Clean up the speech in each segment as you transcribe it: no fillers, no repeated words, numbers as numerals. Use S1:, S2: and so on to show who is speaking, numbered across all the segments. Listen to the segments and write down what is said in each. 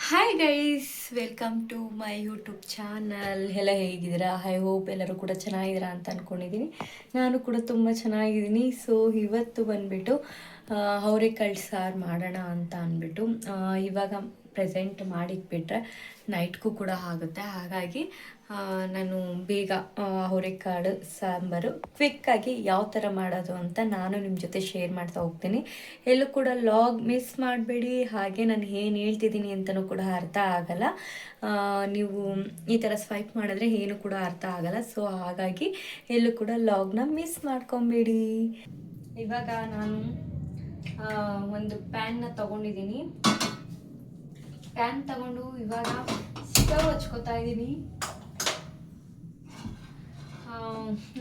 S1: Hi guys, welcome to my YouTube channel. ಎಲ್ಲ ಹೇಗಿದ್ದೀರಾ? I hope ಎಲ್ಲರೂ ಕೂಡ ಚೆನ್ನಾಗಿದ್ದೀರಾ ಅಂತ ಅಂದ್ಕೊಂಡಿದ್ದೀನಿ. ನಾನು ಕೂಡ ತುಂಬ ಚೆನ್ನಾಗಿದ್ದೀನಿ. ಸೊ ಇವತ್ತು ಬಂದುಬಿಟ್ಟು ಅವರೆಕಾಳು ಸಾರು ಮಾಡೋಣ ಅಂತ ಅಂದ್ಬಿಟ್ಟು ಇವಾಗ ಪ್ರೆಸೆಂಟ್ ಮಾಡಿಟ್ಬಿಟ್ರೆ ನೈಟ್ಗೂ ಕೂಡ ಆಗುತ್ತೆ. ಹಾಗಾಗಿ ನಾನು ಬೇಗ ಅವರೆಕಾಳು ಸಾಂಬಾರು ಕ್ವಿಕ್ಕಾಗಿ ಯಾವ ಥರ ಮಾಡೋದು ಅಂತ ನಾನು ನಿಮ್ಮ ಜೊತೆ ಶೇರ್ ಮಾಡ್ತಾ ಹೋಗ್ತೀನಿ. ಎಲ್ಲೂ ಕೂಡ ಲಾಗ್ ಮಿಸ್ ಮಾಡಬೇಡಿ. ಹಾಗೆ ನಾನು ಏನು ಹೇಳ್ತಿದ್ದೀನಿ ಅಂತಲೂ ಕೂಡ ಅರ್ಥ ಆಗಲ್ಲ. ನೀವು ಈ ಥರ ಸ್ವೈಪ್ ಮಾಡಿದ್ರೆ ಏನು ಕೂಡ ಅರ್ಥ ಆಗಲ್ಲ. ಸೊ ಹಾಗಾಗಿ ಎಲ್ಲೂ ಕೂಡ ಲಾಗ್ನ ಮಿಸ್ ಮಾಡ್ಕೊಬೇಡಿ. ಇವಾಗ ನಾನು ಒಂದು ಪ್ಯಾನ್ನ ತಗೊಂಡಿದ್ದೀನಿ. ಪ್ಯಾನ್ ತಗೊಂಡು ಇವಾಗ ಸ್ಟವ್ ಹಚ್ಕೋತಾ ಇದ್ದೀನಿ.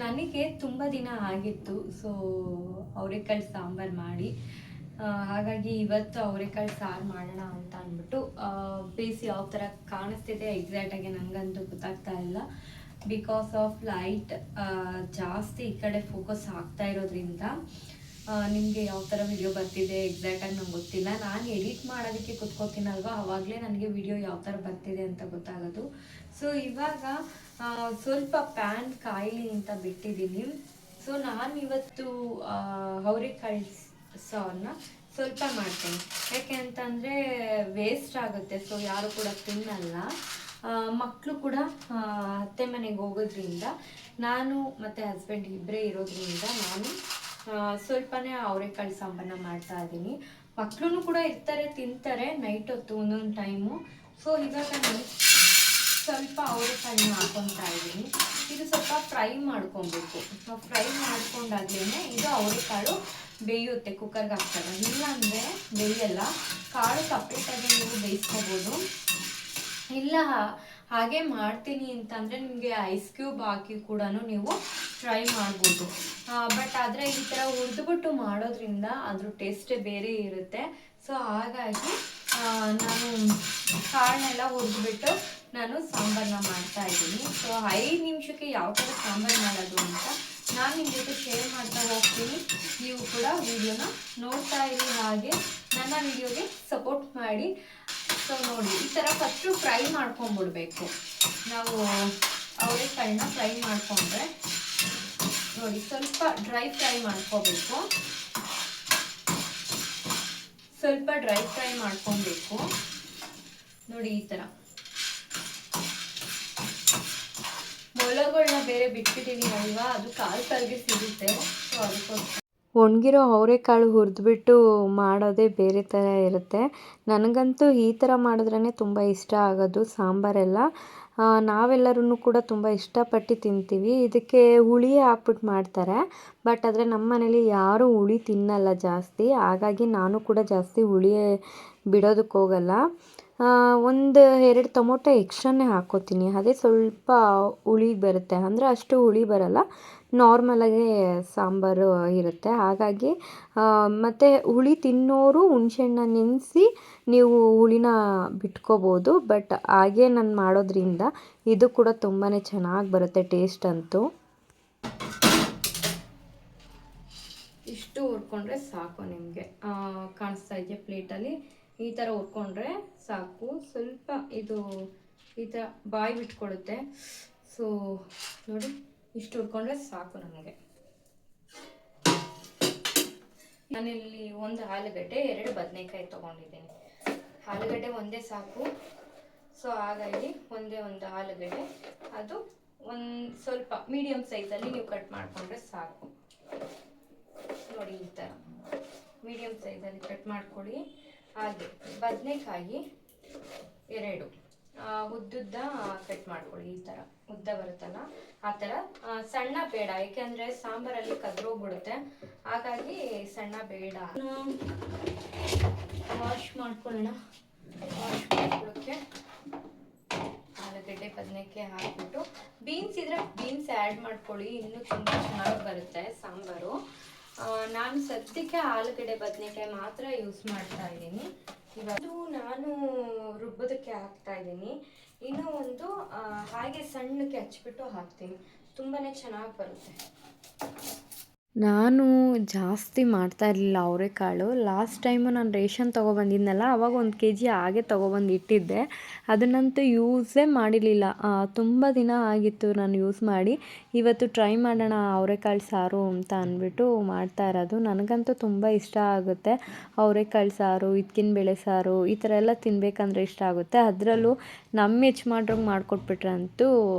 S1: ನನಗೆ ತುಂಬ ದಿನ ಆಗಿತ್ತು ಸೊ ಅವರೆಕಾಳು ಸಾಂಬಾರು ಮಾಡಿ. ಹಾಗಾಗಿ ಇವತ್ತು ಅವರೆಕಾಳು ಸಾರು ಮಾಡೋಣ ಅಂತ ಅಂದ್ಬಿಟ್ಟು ಬೇಸ್ ಯಾವ ಥರ ಕಾಣಿಸ್ತಿದೆ ಎಕ್ಸಾಕ್ಟಾಗಿ ನನಗಂತೂ ಗೊತ್ತಾಗ್ತಾ ಇಲ್ಲ. ಬಿಕಾಸ್ ಆಫ್ ಲೈಟ್ ಜಾಸ್ತಿ ಈ ಕಡೆ ಫೋಕಸ್ ಆಗ್ತಾ ಇರೋದ್ರಿಂದ ನಿಮಗೆ ಯಾವ ಥರ ವಿಡಿಯೋ ಬರ್ತಿದೆ ಎಕ್ಸಾಕ್ಟಾಗಿ ನಂಗೆ ಗೊತ್ತಿಲ್ಲ. ನಾನು ಎಡಿಟ್ ಮಾಡೋದಕ್ಕೆ ಕುತ್ಕೋತೀನಲ್ವ, ಆವಾಗಲೇ ನನಗೆ ವಿಡಿಯೋ ಯಾವ ಥರ ಬರ್ತಿದೆ ಅಂತ ಗೊತ್ತಾಗೋದು. ಸೊ ಇವಾಗ ಸ್ವಲ್ಪ ಪ್ಯಾನ್ ಕಾಯಿಲಿ ಅಂತ ಬಿಟ್ಟಿದ್ದೀನಿ. ಸೊ ನಾನು ಇವತ್ತು ಅವರೆಕಾಳು ಸಾರನ್ನ ಸ್ವಲ್ಪ ಮಾಡ್ತೇನೆ. ಯಾಕೆ ಅಂತಂದರೆ ವೇಸ್ಟ್ ಆಗುತ್ತೆ. ಸೊ ಯಾರು ಕೂಡ ತಿನ್ನಲ್ಲ. ಮಕ್ಕಳು ಕೂಡ ಅತ್ತೆ ಮನೆಗೆ ಹೋಗೋದ್ರಿಂದ ನಾನು ಮತ್ತು ಹಸ್ಬೆಂಡ್ ಇಬ್ಬರೇ ಇರೋದ್ರಿಂದ ನಾನು ಸ್ವಲ್ಪನೇ ಅವರೆಕಾಳು ಸಾಂಬಾರನ್ನ ಮಾಡ್ತಾ ಇದ್ದೀನಿ. ಮಕ್ಕಳು ಕೂಡ ಇರ್ತಾರೆ, ತಿಂತಾರೆ ನೈಟ್ ಹೊತ್ತು ಒಂದೊಂದು ಟೈಮು. ಸೊ ಇವಾಗ ನಾನು ಸ್ವಲ್ಪ ಅವರೆಕಾಳನ್ನ ಹಾಕೊತಾ ಇದ್ದೀನಿ. ಇದು ಸ್ವಲ್ಪ ಫ್ರೈ ಮಾಡ್ಕೊಬೇಕು. ಫ್ರೈ ಮಾಡ್ಕೊಂಡಾಗ್ಲೇ ಇದು ಅವರೆಕಾಳು ಬೇಯುತ್ತೆ. ಕುಕ್ಕರ್ಗೆ ಹಾಕ್ತಾರೆ, ಇಲ್ಲಾಂದರೆ ಬೇಯಲ್ಲ. ಕಾಳು ಸಪ್ರೇಟಾಗಿ ನೀವು ಬೇಯಿಸ್ಕೋಬೋದು. ಇಲ್ಲ ಹಾಗೆ ಮಾಡ್ತೀನಿ ಅಂತಂದರೆ ನಿಮಗೆ ಐಸ್ ಕ್ಯೂಬ್ ಹಾಕಿ ಕೂಡ ನೀವು ಟ್ರೈ ಮಾಡ್ಬೋದು. ಬಟ್ ಆದರೆ ಈ ಥರ ಹುರಿದ್ಬಿಟ್ಟು ಮಾಡೋದ್ರಿಂದ ಅದ್ರ ಟೇಸ್ಟೇ ಬೇರೆ ಇರುತ್ತೆ. ಸೊ ಹಾಗಾಗಿ ನಾನು ಕಾಳನ್ನೆಲ್ಲ ಹುರಿದ್ಬಿಟ್ಟು ನಾನು ಸಾಂಬಾರನ್ನ ಮಾಡ್ತಾ ಇದ್ದೀನಿ. ಸೊ 5 ನಿಮಿಷಕ್ಕೆ ಯಾವ ಥರ ಸಾಂಬಾರು ಮಾಡೋದು ಅಂತ ನಾನು ನಿಮ್ಮ ಜೊತೆ ಶೇರ್ ಮಾಡ್ತಾ ಹೋಗ್ತೀನಿ. ನೀವು ಕೂಡ ವಿಡಿಯೋನ ನೋಡ್ತಾ ಇರಿ, ಹಾಗೆ ನನ್ನ ವಿಡಿಯೋಗೆ ಸಪೋರ್ಟ್ ಮಾಡಿ. ಸೊ ನೋಡಿ, ಈ ಥರ ಫಸ್ಟು ಫ್ರೈ ಮಾಡ್ಕೊಂಬಿಡ್ಬೇಕು. ನಾವು ಅವರೆಕಾಳನ್ನ ಫ್ರೈ ಮಾಡಿಕೊಂಡ್ರೆ ನೋಡಿ ಸ್ವಲ್ಪ ಡ್ರೈ ಫ್ರೈ ಮಾಡ್ಕೋಬೇಕು. ಸ್ವಲ್ಪ ಡ್ರೈ ಫ್ರೈ ಮಾಡ್ಕೊಬೇಕು ನೋಡಿ. ಈ ಥರ ಮೊಲಗಳನ್ನ ಬೇರೆ ಬಿಟ್ಬಿಟ್ಟಿದ್ದೀನಿ ಅಲ್ವಾ, ಅದು ಕಾಲು ಸಿಗುತ್ತೆ. ಸೊ ಅದಕ್ಕೋಸ್ಕರ ಒಣಗಿರೋ ಅವರೆಕಾಳು ಹುರಿದ್ಬಿಟ್ಟು ಮಾಡೋದೇ ಬೇರೆ ಥರ ಇರುತ್ತೆ. ನನಗಂತೂ ಈ ಥರ ಮಾಡಿದ್ರೇ ತುಂಬ ಇಷ್ಟ ಆಗೋದು ಸಾಂಬಾರೆಲ್ಲ. ನಾವೆಲ್ಲರೂ ಕೂಡ ತುಂಬ ಇಷ್ಟಪಟ್ಟು ತಿಂತೀವಿ. ಇದಕ್ಕೆ ಹುಳಿ ಹಾಕ್ಬಿಟ್ಟು ಮಾಡ್ತಾರೆ, ಬಟ್ ಆದರೆ ನಮ್ಮ ಮನೇಲಿ ಯಾರೂ ಹುಳಿ ತಿನ್ನಲ್ಲ ಜಾಸ್ತಿ. ಹಾಗಾಗಿ ನಾನು ಕೂಡ ಜಾಸ್ತಿ ಹುಳಿ ಬಿಡೋದಕ್ಕೆ ಹೋಗಲ್ಲ. 1-2 ಟೊಮೊಟೊ ಎಕ್ಸ್ಟ್ರಾನೇ ಹಾಕ್ಕೋತೀನಿ. ಅದೇ ಸ್ವಲ್ಪ ಹುಳಿ ಬರುತ್ತೆ, ಅಂದರೆ ಅಷ್ಟು ಹುಳಿ ಬರಲ್ಲ, ನಾರ್ಮಲಾಗಿ ಸಾಂಬಾರು ಇರುತ್ತೆ. ಹಾಗಾಗಿ ಮತ್ತು ಹುಳಿ ತಿನ್ನೋರು ಹುಣಸೆಹಣ್ಣ ನೆನೆಸಿ ನೀವು ಹುಳಿನ ಬಿಟ್ಕೋಬೋದು. ಬಟ್ ಹಾಗೆ ನಾನು ಮಾಡೋದ್ರಿಂದ ಇದು ಕೂಡ ತುಂಬಾ ಚೆನ್ನಾಗಿ ಬರುತ್ತೆ ಟೇಸ್ಟ್ ಅಂತೂ. ಇಷ್ಟು ಹುರ್ಕೊಂಡ್ರೆ ಸಾಕು. ನಿಮಗೆ ಕಾಣಿಸ್ತಾ ಇದೆಯಾ ಪ್ಲೇಟಲ್ಲಿ? ಈ ಥರ ಹುರ್ಕೊಂಡ್ರೆ ಸಾಕು. ಸ್ವಲ್ಪ ಇದು ಈ ಥರ ಬಾಯಿ ಬಿಟ್ಕೊಡುತ್ತೆ. ಸೊ ನೋಡಿ, ಇಷ್ಟು ಹುರ್ಕೊಂಡ್ರೆ ಸಾಕು ನಮಗೆ. ನಾನಿಲ್ಲಿ 1 ಆಲೂಗಡ್ಡೆ 2 ಬದನೆಕಾಯಿ ತೊಗೊಂಡಿದ್ದೀನಿ. ಆಲೂಗಡ್ಡೆ ಒಂದೇ ಸಾಕು. ಸೊ ಹಾಗಾಗಿ ಒಂದೇ ಒಂದು ಆಲೂಗಡ್ಡೆ, ಅದು ಸ್ವಲ್ಪ ಮೀಡಿಯಮ್ ಸೈಜಲ್ಲಿ ನೀವು ಕಟ್ ಮಾಡಿಕೊಂಡ್ರೆ ಸಾಕು. ನೋಡಿ, ಈ ಥರ ಮೀಡಿಯಮ್ ಸೈಜಲ್ಲಿ ಕಟ್ ಮಾಡ್ಕೊಳ್ಳಿ. ಹಾಗೆ ಬದನೆಕಾಯಿ 2 ಉದ್ದುದ್ದ ಕಟ್ ಮಾಡ್ಕೊಳ್ಳಿ. ಈ ಥರ ಉದ್ದ ಬರುತ್ತಲ್ಲ ಆ ಥರ. ಸಣ್ಣ ಬೇಡ, ಏಕೆಂದರೆ ಸಾಂಬಾರಲ್ಲಿ ಕದ್ರೋಗ್ಬಿಡುತ್ತೆ. ಹಾಗಾಗಿ ಸಣ್ಣ ಬೇಡ. ವಾಶ್ ಮಾಡ್ಕೊಳ್ಳೋಣ. ವಾಶ್ ಮಾಡ್ಕೊಳ್ಳೋಕ್ಕೆ ಆಲೂಗಡ್ಡೆ ಬದನೆಕಾಯಿ ಹಾಕ್ಬಿಟ್ಟು, ಬೀನ್ಸ್ ಇದ್ರೆ ಬೀನ್ಸ್ ಆ್ಯಡ್ ಮಾಡ್ಕೊಳ್ಳಿ, ಇನ್ನೂ ತುಂಬ ಚೆನ್ನಾಗಿ ಬರುತ್ತೆ ಸಾಂಬಾರು. ನಾನು ಸದ್ಯಕ್ಕೆ ಆಲೂಗಡ್ಡೆ ಬದನೆಕಾಯಿ ಮಾತ್ರ ಯೂಸ್ ಮಾಡ್ತಾ ಇದ್ದೀನಿ. ಇವಾಗ ನಾನು ರುಬ್ಬೋದಕ್ಕೆ ಹಾಕ್ತಾ ಇದ್ದೀನಿ. ಇನ್ನೂ ಒಂದು ಹಾಗೆ ಸಣ್ಣಕ್ಕೆ ಹಚ್ಬಿಟ್ಟು ಹಾಕ್ತೀನಿ, ತುಂಬಾ ಚೆನ್ನಾಗಿ ಬರುತ್ತೆ. ನಾನು ಜಾಸ್ತಿ ಮಾಡ್ತಾ ಇರಲಿಲ್ಲ ಅವರೆಕಾಳು. ಲಾಸ್ಟ್ ಟೈಮು ನಾನು ರೇಷನ್ ತೊಗೊಬಂದಿದ್ನಲ್ಲ, ಅವಾಗ 1 kg ಹಾಗೆ ತೊಗೊಬಂದು ಇಟ್ಟಿದ್ದೆ. ಅದನ್ನಂತೂ ಯೂಸೇ ಮಾಡಿರಲಿಲ್ಲ. ತುಂಬ ದಿನ ಆಗಿತ್ತು ನಾನು ಯೂಸ್ ಮಾಡಿ. ಇವತ್ತು ಟ್ರೈ ಮಾಡೋಣ ಅವರೆಕಾಳು ಸಾರು ಅಂತ ಅಂದ್ಬಿಟ್ಟು ಮಾಡ್ತಾ ಇರೋದು. ನನಗಂತೂ ತುಂಬ ಇಷ್ಟ ಆಗುತ್ತೆ ಅವರೆಕಾಳು ಸಾರು, ಬೇಳೆ ಸಾರು ಈ ಥರ ಎಲ್ಲ ತಿನ್ನಬೇಕಂದ್ರೆ ಇಷ್ಟ ಆಗುತ್ತೆ. ಅದರಲ್ಲೂ ನಮ್ಮ ಯಜಮಾನ್ರಿಗೆ ಮಾಡಿಕೊಟ್ಬಿಟ್ರಂತೂ,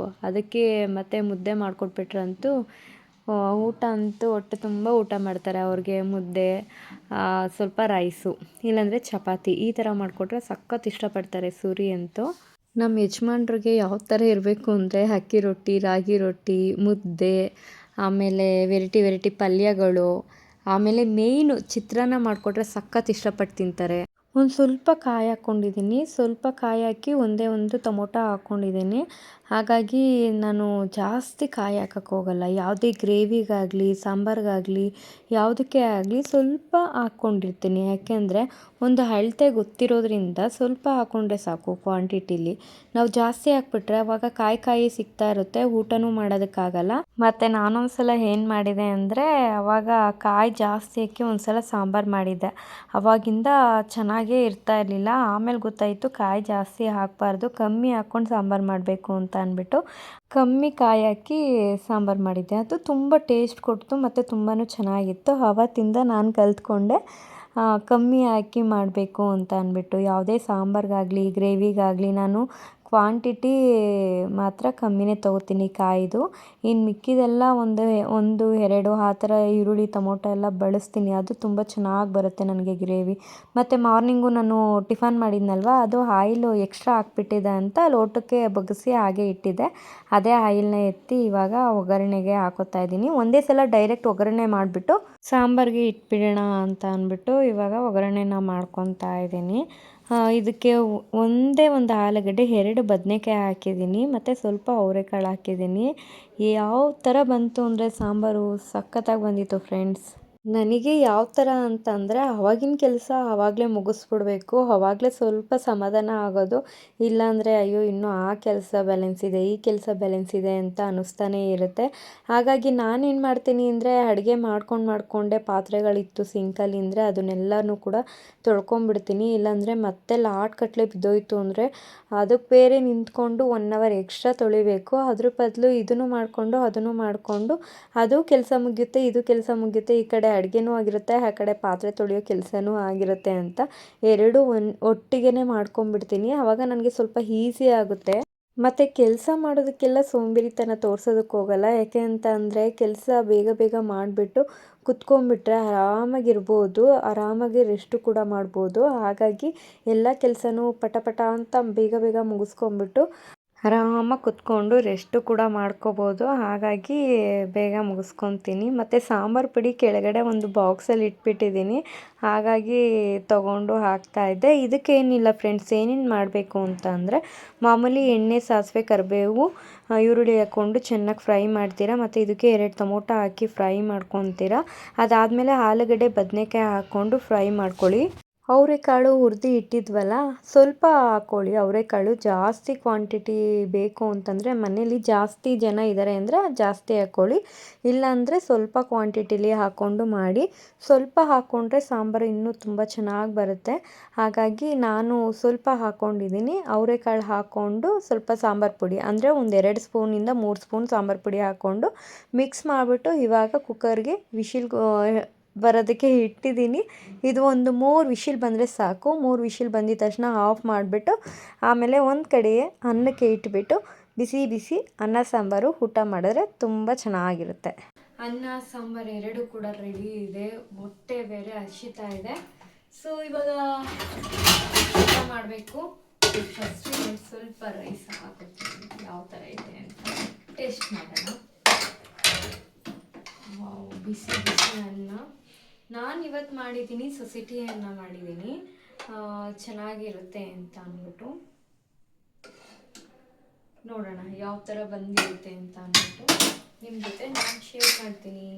S1: ಅದಕ್ಕೆ ಮತ್ತು ಮುದ್ದೆ ಮಾಡಿಕೊಟ್ಬಿಟ್ರಂತೂ ಊಟ ಅಂತೂ ಹೊಟ್ಟೆ ತುಂಬ ಊಟ ಮಾಡ್ತಾರೆ. ಅವ್ರಿಗೆ ಮುದ್ದೆ, ಸ್ವಲ್ಪ ರೈಸು, ಇಲ್ಲಾಂದರೆ ಚಪಾತಿ ಈ ಥರ ಮಾಡಿಕೊಟ್ರೆ ಸಖತ್ ಇಷ್ಟಪಡ್ತಾರೆ ಸೂರಿ ಅಂತೂ. ನಮ್ಮ ಯಜಮಾನ್ರಿಗೆ ಯಾವ ಥರ ಇರಬೇಕು ಅಂದರೆ ಅಕ್ಕಿ ರೊಟ್ಟಿ, ರಾಗಿ ರೊಟ್ಟಿ, ಮುದ್ದೆ, ಆಮೇಲೆ ವೆರೈಟಿ ಪಲ್ಯಗಳು, ಆಮೇಲೆ ಮೇಯ್ನು ಚಿತ್ರಾನ್ನ ಮಾಡಿಕೊಟ್ರೆ ಸಖತ್ ಇಷ್ಟಪಟ್ಟು ತಿಂತಾರೆ. ಒಂದು ಸ್ವಲ್ಪ ಕಾಯಿ ಹಾಕ್ಕೊಂಡಿದ್ದೀನಿ, ಸ್ವಲ್ಪ ಕಾಯಿ ಹಾಕಿ ಒಂದೇ ಒಂದು ಟೊಮೊಟೊ ಹಾಕ್ಕೊಂಡಿದ್ದೀನಿ. ಹಾಗಾಗಿ ನಾನು ಜಾಸ್ತಿ ಕಾಯಿ ಹಾಕಕ್ಕೆ ಹೋಗಲ್ಲ. ಯಾವುದೇ ಗ್ರೇವಿಗಾಗಲಿ, ಸಾಂಬಾರಿಗಾಗಲಿ, ಯಾವುದಕ್ಕೆ ಆಗಲಿ ಸ್ವಲ್ಪ ಹಾಕ್ಕೊಂಡಿರ್ತೀನಿ. ಯಾಕೆಂದರೆ ಒಂದು ಅಳತೆ ಗೊತ್ತಿರೋದ್ರಿಂದ ಸ್ವಲ್ಪ ಹಾಕ್ಕೊಂಡ್ರೆ ಸಾಕು ಕ್ವಾಂಟಿಟಿಲಿ. ನಾವು ಜಾಸ್ತಿ ಹಾಕ್ಬಿಟ್ರೆ ಅವಾಗ ಕಾಯಿ ಸಿಗ್ತಾ ಇರುತ್ತೆ, ಊಟನೂ ಮಾಡೋದಕ್ಕಾಗಲ್ಲ. ಮತ್ತು ನಾನೊಂದು ಸಲ ಏನು ಮಾಡಿದೆ ಅಂದರೆ, ಅವಾಗ ಕಾಯಿ ಜಾಸ್ತಿ ಹಾಕಿ ಒಂದು ಸಲ ಸಾಂಬಾರು ಮಾಡಿದ್ದೆ. ಅವಾಗಿಂದ ಚೆನ್ನಾಗೇ ಇರ್ತಾ ಇರಲಿಲ್ಲ. ಆಮೇಲೆ ಗೊತ್ತಾಯಿತು ಕಾಯಿ ಜಾಸ್ತಿ ಹಾಕಬಾರ್ದು, ಕಮ್ಮಿ ಹಾಕ್ಕೊಂಡು ಸಾಂಬಾರು ಮಾಡಬೇಕು ಅಂತ ಅಂದ್ಬಿಟ್ಟು ಕಮ್ಮಿ ಕಾಯಿ ಹಾಕಿ ಸಾಂಬಾರು ಮಾಡಿದ್ದೆ. ಅದು ತುಂಬ ಟೇಸ್ಟ್ ಕೊಡ್ತು ಮತ್ತು ತುಂಬಾ ಚೆನ್ನಾಗಿತ್ತು. ಆವತ್ತಿಂದ ನಾನು ಕಲಿತ್ಕೊಂಡೆ ಕಮ್ಮಿ ಹಾಕಿ ಮಾಡಬೇಕು ಅಂತ ಅಂದ್ಬಿಟ್ಟು. ಯಾವುದೇ ಸಾಂಬಾರಿಗಾಗಲಿ, ಗ್ರೇವಿಗಾಗಲಿ ನಾನು ಕ್ವಾಂಟಿಟಿ ಮಾತ್ರ ಕಮ್ಮಿನೇ ತೊಗೋತೀನಿ ಕಾಯಿದು. ಇನ್ನು ಮಿಕ್ಕಿದೆಲ್ಲ ಒಂದು 2 ಆ ಥರ ಈರುಳ್ಳಿ, ಟೊಮೊಟೊ ಎಲ್ಲ ಬಳಸ್ತೀನಿ. ಅದು ತುಂಬ ಚೆನ್ನಾಗಿ ಬರುತ್ತೆ ನನಗೆ ಗ್ರೇವಿ. ಮತ್ತು ಮಾರ್ನಿಂಗು ನಾನು ಟಿಫನ್ ಮಾಡಿದ್ನಲ್ವ, ಅದು ಆಯಿಲು ಎಕ್ಸ್ಟ್ರಾ ಹಾಕ್ಬಿಟ್ಟಿದೆ ಅಂತ ಲೋಟಕ್ಕೆ ಬಗ್ಗಿಸಿ ಹಾಗೆ ಇಟ್ಟಿದ್ದೆ. ಅದೇ ಆಯಿಲ್ನ ಎತ್ತಿ ಇವಾಗ ಒಗ್ಗರಣೆಗೆ ಹಾಕೋತಾ ಇದ್ದೀನಿ. ಒಂದೇ ಸಲ ಡೈರೆಕ್ಟ್ ಒಗ್ಗರಣೆ ಮಾಡಿಬಿಟ್ಟು ಸಾಂಬಾರಿಗೆ ಇಟ್ಬಿಡೋಣ ಅಂತ ಅಂದ್ಬಿಟ್ಟು ಇವಾಗ ಒಗ್ಗರಣೆನ ಮಾಡ್ಕೊತಾ ಇದ್ದೀನಿ. ಇದಕ್ಕೆ ಒಂದೇ ಒಂದು ಆಲೂಗಡ್ಡೆ, 2 ಬದನೆಕಾಯಿ ಹಾಕಿದ್ದೀನಿ ಮತ್ತು ಸ್ವಲ್ಪ ಅವರೆಕಾಳು ಹಾಕಿದ್ದೀನಿ. ಯಾವ ಥರ ಬಂತು ಅಂದರೆ ಸಾಂಬಾರು ಸಖತ್ತಾಗಿ ಬಂದಿತ್ತು ಫ್ರೆಂಡ್ಸ್. ನನಗೆ ಯಾವ ಥರ ಅಂತಂದರೆ, ಆವಾಗಿನ ಕೆಲಸ ಆವಾಗಲೇ ಮುಗಿಸ್ಬಿಡ್ಬೇಕು, ಆವಾಗಲೇ ಸ್ವಲ್ಪ ಸಮಾಧಾನ ಆಗೋದು. ಇಲ್ಲಾಂದರೆ ಅಯ್ಯೋ ಇನ್ನೂ ಆ ಕೆಲಸ ಬ್ಯಾಲೆನ್ಸ್ ಇದೆ, ಈ ಕೆಲಸ ಬ್ಯಾಲೆನ್ಸ್ ಇದೆ ಅಂತ ಅನ್ನಿಸ್ತಾನೇ ಇರುತ್ತೆ. ಹಾಗಾಗಿ ನಾನೇನು ಮಾಡ್ತೀನಿ ಅಂದರೆ, ಅಡುಗೆ ಮಾಡಿಕೊಂಡೇ ಪಾತ್ರೆಗಳಿತ್ತು ಸಿಂಕಲ್ಲಿ ಅಂದರೆ ಅದನ್ನೆಲ್ಲನೂ ಕೂಡ ತೊಳ್ಕೊಂಬಿಡ್ತೀನಿ. ಇಲ್ಲಾಂದರೆ ಮತ್ತೆ ಲಾಟ್ಗಟ್ಟಲೆ ಬಿದ್ದೋಯ್ತು ಅಂದರೆ ಅದಕ್ಕೆ ಬೇರೆ ನಿಂತ್ಕೊಂಡು 1 ಅವರ್ ಎಕ್ಸ್ಟ್ರಾ ತೊಳಿಬೇಕು. ಅದ್ರ ಬದಲು ಇದನ್ನು ಮಾಡಿಕೊಂಡು ಅದನ್ನು ಮಾಡಿಕೊಂಡು ಅದು ಕೆಲಸ ಮುಗಿಯುತ್ತೆ, ಇದು ಕೆಲಸ ಮುಗಿಯುತ್ತೆ, ಈ ಕಡೆ ಅಡುಗೆನೂ ಆಗಿರುತ್ತೆ, ಆ ಕಡೆ ಪಾತ್ರೆ ತೊಳೆಯೋ ಕೆಲಸನೂ ಆಗಿರುತ್ತೆ ಅಂತ ಎರಡೂ ಒಟ್ಟಿಗೆ ಮಾಡ್ಕೊಂಬಿಡ್ತೀನಿ. ಆವಾಗ ನನಗೆ ಸ್ವಲ್ಪ ಈಸಿ ಆಗುತ್ತೆ. ಮತ್ತು ಕೆಲಸ ಮಾಡೋದಕ್ಕೆಲ್ಲ ಸೋಂಬೇರಿತನ ತೋರ್ಸೋದಕ್ಕೆ ಹೋಗಲ್ಲ. ಯಾಕೆ ಅಂತ ಅಂದರೆ ಕೆಲಸ ಬೇಗ ಮಾಡಿಬಿಟ್ಟು ಕುತ್ಕೊಂಡ್ಬಿಟ್ರೆ ಆರಾಮಾಗಿರ್ಬೋದು, ಆರಾಮಾಗಿ ರೆಸ್ಟು ಕೂಡ ಮಾಡ್ಬೋದು. ಹಾಗಾಗಿ ಎಲ್ಲ ಕೆಲಸನೂ ಪಟ ಅಂತ ಬೇಗ ಮುಗಿಸ್ಕೊಂಬಿಟ್ಟು ಆರಾಮಾಗಿ ಕುತ್ಕೊಂಡು ರೆಸ್ಟು ಕೂಡ ಮಾಡ್ಕೋಬೋದು. ಹಾಗಾಗಿ ಬೇಗ ಮುಗಿಸ್ಕೊತೀನಿ. ಮತ್ತು ಸಾಂಬಾರು ಪುಡಿ ಕೆಳಗಡೆ ಒಂದು ಬಾಕ್ಸಲ್ಲಿ ಇಟ್ಬಿಟ್ಟಿದ್ದೀನಿ. ಹಾಗಾಗಿ ತೊಗೊಂಡು ಹಾಕ್ತಾಯಿದ್ದೆ. ಇದಕ್ಕೇನಿಲ್ಲ ಫ್ರೆಂಡ್ಸ್, ಏನೇನು ಮಾಡಬೇಕು ಅಂತ ಅಂದರೆ, ಮಾಮೂಲಿ ಎಣ್ಣೆ, ಸಾಸಿವೆ, ಕರಿಬೇವು, ಈರುಳ್ಳಿ ಹಾಕ್ಕೊಂಡು ಚೆನ್ನಾಗಿ ಫ್ರೈ ಮಾಡ್ತೀರಾ. ಮತ್ತು ಇದಕ್ಕೆ 2 ಟೊಮೊಟೊ ಹಾಕಿ ಫ್ರೈ ಮಾಡ್ಕೊತೀರಾ. ಅದಾದಮೇಲೆ ಆಲೂಗಡ್ಡೆ, ಬದನೆಕಾಯಿ ಹಾಕ್ಕೊಂಡು ಫ್ರೈ ಮಾಡ್ಕೊಳ್ಳಿ. ಅವರೆಕಾಳು ಹುರಿದು ಇಟ್ಟಿದ್ವಲ್ಲ, ಸ್ವಲ್ಪ ಹಾಕ್ಕೊಳ್ಳಿ. ಅವರೆಕಾಳು ಜಾಸ್ತಿ ಕ್ವಾಂಟಿಟಿ ಬೇಕು ಅಂತಂದರೆ, ಮನೇಲಿ ಜಾಸ್ತಿ ಜನ ಇದ್ದಾರೆ ಅಂದರೆ ಜಾಸ್ತಿ ಹಾಕ್ಕೊಳ್ಳಿ. ಇಲ್ಲಾಂದರೆ ಸ್ವಲ್ಪ ಕ್ವಾಂಟಿಟಿಲಿ ಹಾಕ್ಕೊಂಡು ಮಾಡಿ. ಸ್ವಲ್ಪ ಹಾಕ್ಕೊಂಡ್ರೆ ಸಾಂಬಾರು ಇನ್ನೂ ತುಂಬ ಚೆನ್ನಾಗಿ ಬರುತ್ತೆ. ಹಾಗಾಗಿ ನಾನು ಸ್ವಲ್ಪ ಹಾಕ್ಕೊಂಡಿದ್ದೀನಿ. ಅವರೆಕಾಳು ಹಾಕ್ಕೊಂಡು ಸ್ವಲ್ಪ ಸಾಂಬಾರು ಪುಡಿ ಅಂದರೆ ಒಂದು 2 ಸ್ಪೂನಿಂದ 3 ಸ್ಪೂನ್ ಸಾಂಬಾರು ಪುಡಿ ಹಾಕ್ಕೊಂಡು ಮಿಕ್ಸ್ ಮಾಡಿಬಿಟ್ಟು ಇವಾಗ ಕುಕ್ಕರ್ಗೆ ವಿಶಿಲ್ ಬರೋದಕ್ಕೆ ಇಟ್ಟಿದ್ದೀನಿ. ಇದು ಒಂದು 3 ವಿಶಿಲ್ ಬಂದರೆ ಸಾಕು. 3 ವಿಶಿಲ್ ಬಂದಿದ ತಕ್ಷಣ ಆಫ್ ಮಾಡಿಬಿಟ್ಟು ಆಮೇಲೆ ಒಂದು ಕಡೆ ಅನ್ನಕ್ಕೆ ಇಟ್ಬಿಟ್ಟು ಬಿಸಿ ಅನ್ನ ಸಾಂಬಾರು ಊಟ ಮಾಡಿದ್ರೆ ತುಂಬ ಚೆನ್ನಾಗಿರುತ್ತೆ. ಅನ್ನ ಸಾಂಬಾರು 2 ಕೂಡ ರೆಡಿ ಇದೆ. ಮೊಟ್ಟೆ ಬೇರೆ ಹಸಿತಾ ಇದೆ. ಸೊ ಇವಾಗ ಊಟ ಮಾಡಬೇಕು. ಫಸ್ಟ್ ಸ್ವಲ್ಪ ರೈಸ್ ಹಾಕೋತೀನಿ, ಯಾವ ಥರ ಇದೆ ಅಂತ ಟೇಸ್ಟ್ ಮಾಡೋಣ. ಬಿಸಿ ಅನ್ನ. ನಾನು ಇವತ್ತು ಮಾಡಿದ್ದೀನಿ ಸೊಸೈಟಿ ಅನ್ನ ಮಾಡಿದ್ದೀನಿ, ಚೆನ್ನಾಗಿರುತ್ತೆ ಅಂತ ಅಂದ್ಬಿಟ್ಟು. ನೋಡೋಣ ಯಾವ ಥರ ಬಂದಿರುತ್ತೆ ಅಂತ ಅಂದ್ಬಿಟ್ಟು ನಿಮ್ಮ ಜೊತೆ ನಾನು ಶೇರ್ ಮಾಡ್ತೀನಿ.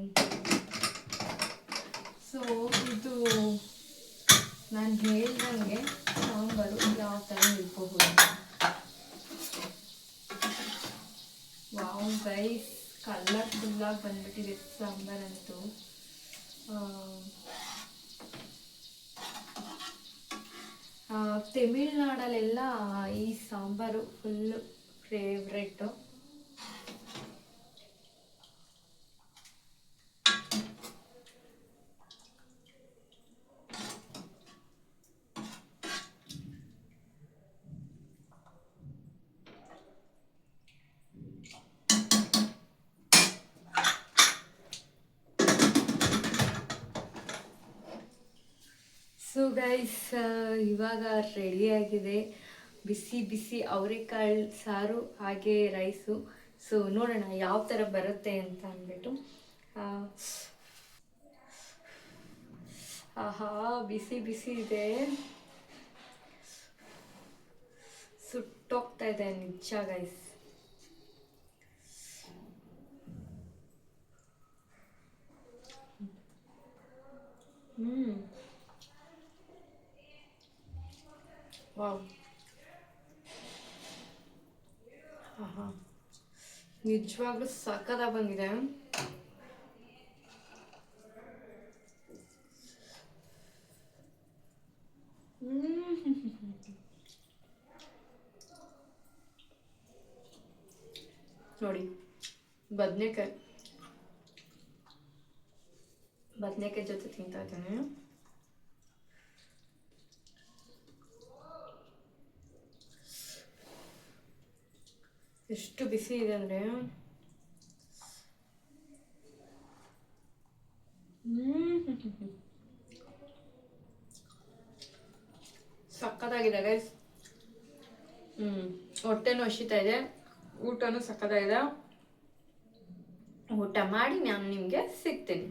S1: ಸೊ ಇದು ನಾನು ಹೇಳ್ದಂಗೆ ಸಾಂಬಾರು ಯಾವ ಥರ ಇರಬಹುದು. ವಾವ್ ಗೈಸ್, ಕಲರ್ಫುಲ್ಲಾಗಿ ಬಂದ್ಬಿಟ್ಟಿದೆ ಸಾಂಬಾರಂತೂ. ತಮಿಳ್ನಾಡಲ್ಲೆಲ್ಲ ಈ sambar full favourite. So guys, ಇವಾಗ ರೆಡಿಯಾಗಿದೆ ಬಿಸಿ ಬಿಸಿ ಅವರೆಕಾಳು ಸಾರು ಹಾಗೆ ರೈಸು. ಸೊ ನೋಡೋಣ ಯಾವ ಥರ ಬರುತ್ತೆ ಅಂತ ಅಂದ್ಬಿಟ್ಟು. ಆಹಾ, ಬಿಸಿ ಬಿಸಿ ಇದೆ, ಸುಟ್ಟೋಗ್ತಾ ಇದೆ ನಿಜ ಗೈಸ್. ವಾವ್, ಆಹಾ, ನಿಜವಾಗ್ಲೂ ಸಖತ್ತಾಗಿ ಬಂದಿದೆ. ನೋಡಿ, ಬದನೆಕಾಯಿ ಜೊತೆ ತಿಂತಾ ಇದ್ದೇನೆ. ಎಷ್ಟು ಬಿಸಿ ಇದೆ ಅಂದರೆ ಸಕ್ಕತ್ತಾಗಿದೆ ಗೈಸ್. ಹೊಟ್ಟೆನೂ ಹಸಿತಾ ಇದೆ, ಊಟನೂ ಸಕ್ಕತ್ತಾಗಿದೆ. ಊಟ ಮಾಡಿ ನಾನು ನಿಮಗೆ ಸಿಗ್ತೀನಿ.